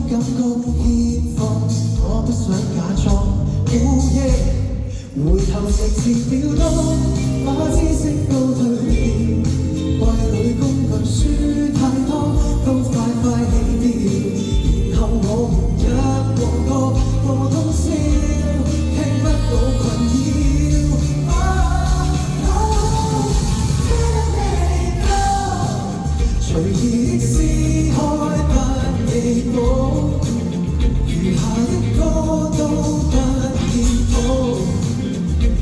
感覺欠放，我不想假裝。回頭直前秒當，把知識都退了，櫃裏工具書太多，都快棄掉。然後我們一個個過通宵，聽不到困擾。隨意的撕開不記簿，餘下的歌都不見譜。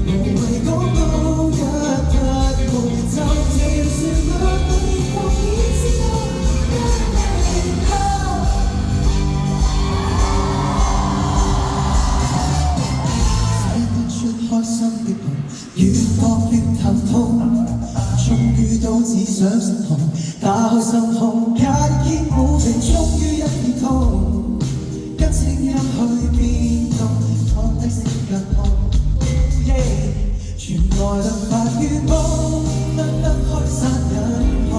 無謂講到一匹布，就這樣旋律你放已知道。寫不出開心的夢，越搏越疼痛，終於都只想失控，打開心胸，解結無情，終於一片痛，跟聲音去變動，放低聲更痛。原來能發願望，得開殺人號，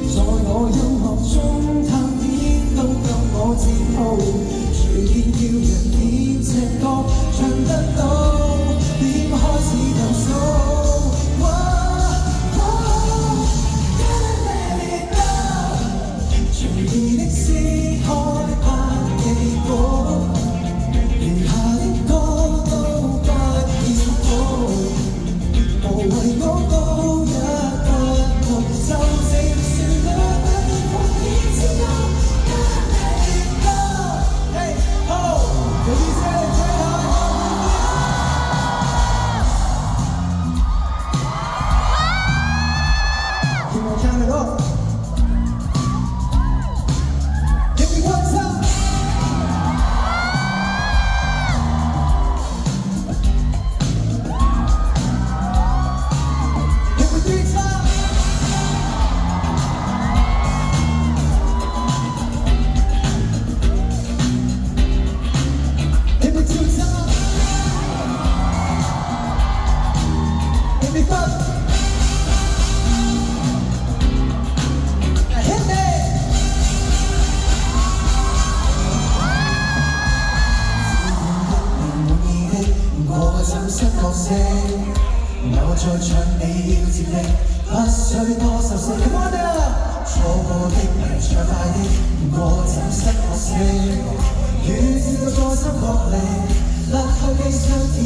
在我音樂中探險都夠我自豪，隨便叫人點隻歌，唱得到，點開始投訴。隨意的撕開不記簿，餘下的歌都不見譜。無謂講到一匹布，就這樣旋律你放已知道。Hey ho， 有意思你吹下。聽我唱嘅歌。我再唱你要接力，不需多受死。Come on now， 錯過的人唱快啲，我怎失可惜？與這個歌聲角力，甩去悲傷甜。